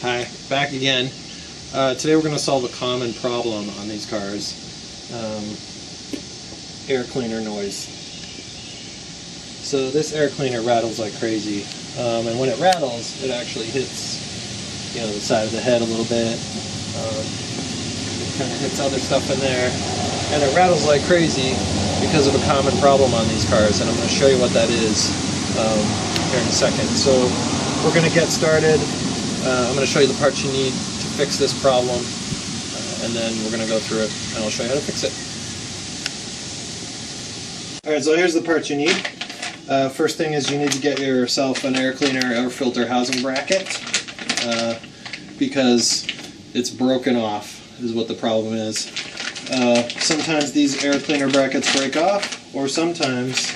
Hi, back again. Today we're going to solve a common problem on these cars. Air cleaner noise. So this air cleaner rattles like crazy, and when it rattles it actually hits the side of the head a little bit. It kind of hits other stuff in there, and it rattles like crazy because of a common problem on these cars, and I'm going to show you what that is here in a second. So we're going to get started. I'm going to show you the parts you need to fix this problem, and then we're going to go through it and I'll show you how to fix it. Alright, so here's the parts you need. First thing is you need to get yourself an air cleaner air filter housing bracket, because it's broken off is what the problem is. Sometimes these air cleaner brackets break off, or sometimes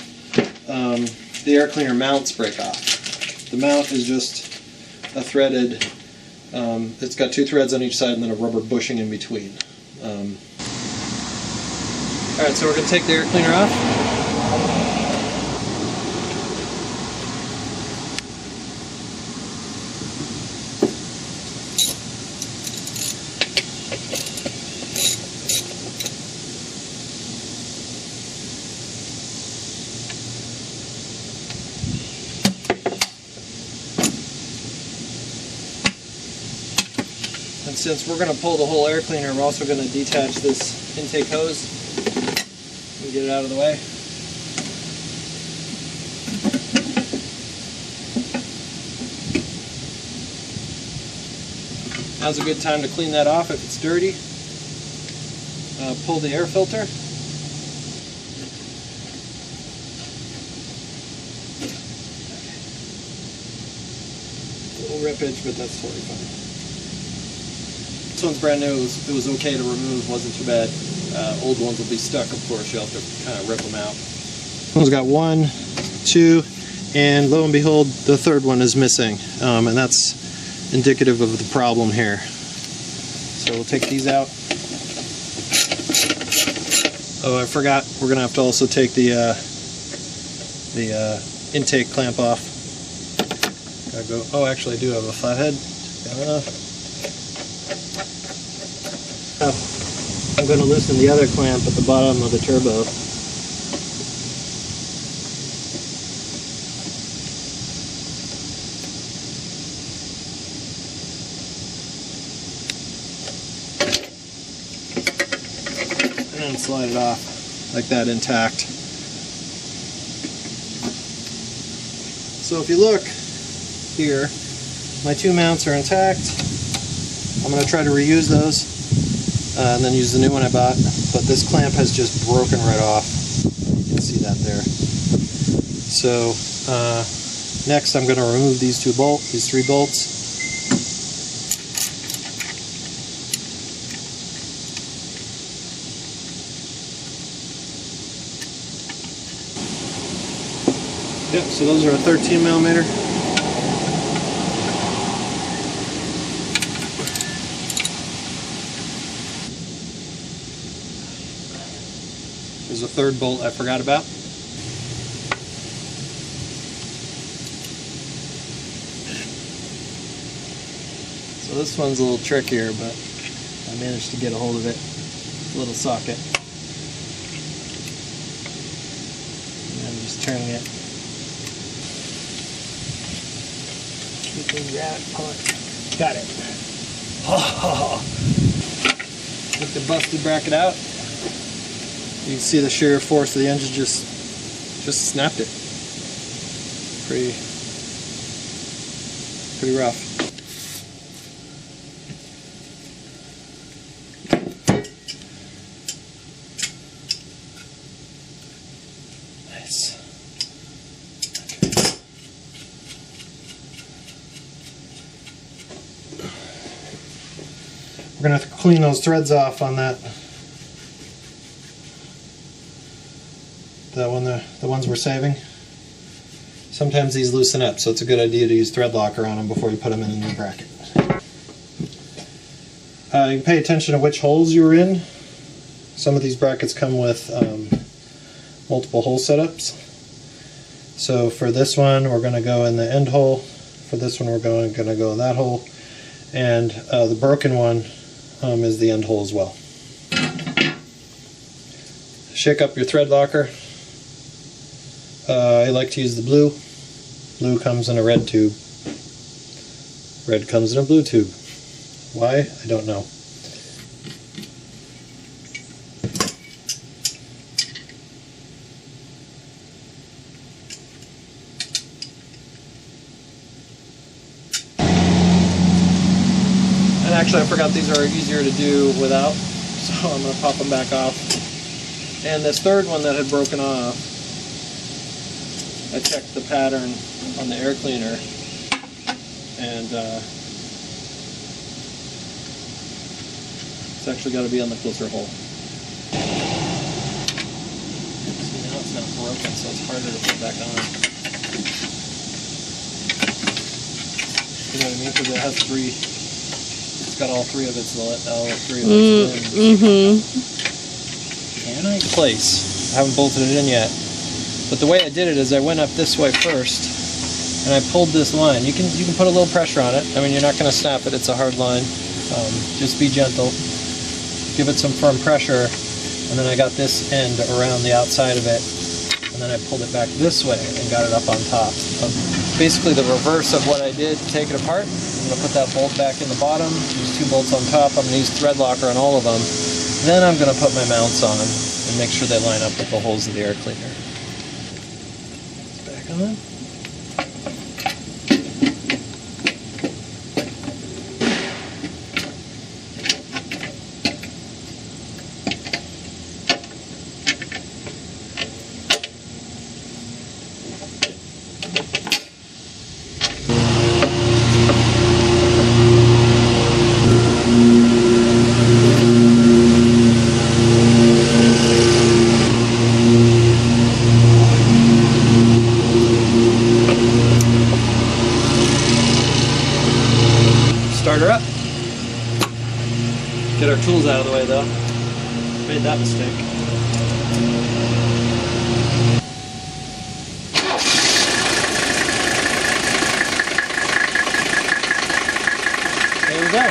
the air cleaner mounts break off. The mount is just a threaded, it's got two threads on each side and then a rubber bushing in between. Alright, so we're going to take the air cleaner off. And since we're going to pull the whole air cleaner, we're also going to detach this intake hose and get it out of the way. Now's a good time to clean that off if it's dirty. Pull the air filter. A little rippage, but that's totally fine. This one's brand new. It was okay to remove, wasn't too bad. Old ones will be stuck, of course. You'll have to kind of rip them out. This one's got 1, 2, and lo and behold, the third one is missing. And that's indicative of the problem here. So we'll take these out. Oh, I forgot. We're going to have to also take the intake clamp off. Gotta go. Oh, actually, I do have a flathead. I'm going to loosen the other clamp at the bottom of the turbo. And then slide it off like that, intact. So if you look here, my two mounts are intact. I'm going to try to reuse those. And then use the new one I bought, but this clamp has just broken right off. You can see that there. So next I'm going to remove these three bolts. Yep, so those are a 13 millimeter. There's a third bolt I forgot about. So this one's a little trickier, but I managed to get a hold of it. Little socket. And I'm just turning it. Keeping that on. Got it. Take the busted bracket out. You can see the shear force of the engine just snapped it. Pretty rough. Nice. Okay. We're going to have to clean those threads off on that. The ones we're saving. Sometimes these loosen up, so it's a good idea to use thread locker on them before you put them in the new bracket. You can pay attention to which holes you're in. Some of these brackets come with multiple hole setups. So for this one, we're going to go in the end hole. For this one, we're going to go in that hole. and the broken one is the end hole as well. Shake up your thread locker. I like to use the blue. Blue comes in a red tube. Red comes in a blue tube. Why? I don't know. And actually I forgot these are easier to do without, so I'm going to pop them back off. And this third one that had broken off, I checked the pattern on the air cleaner, and it's actually got to be on the closer hole. See, now it's not broken, so it's harder to put back on. You know what I mean? Because it has three. It's got all three of its And I place. I haven't bolted it in yet. But the way I did it is I went up this way first, and I pulled this line. You can put a little pressure on it. I mean, you're not going to snap it. It's a hard line. Just be gentle. Give it some firm pressure, and then I got this end around the outside of it, and then I pulled it back this way and got it up on top. Basically the reverse of what I did to take it apart. I'm going to put that bolt back in the bottom. There's 2 bolts on top. I'm going to use thread locker on all of them. Then I'm going to put my mounts on and make sure they line up with the holes of the air cleaner. It's back on. Start her up. Get our tools out of the way though. Made that mistake. There we go.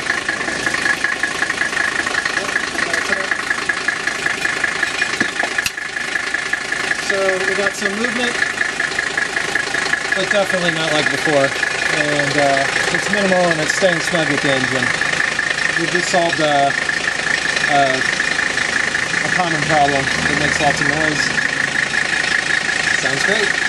So we got some movement, but definitely not like before. And it's minimal and it's staying snug with the engine. We've just solved a common problem that makes lots of noise. Sounds great.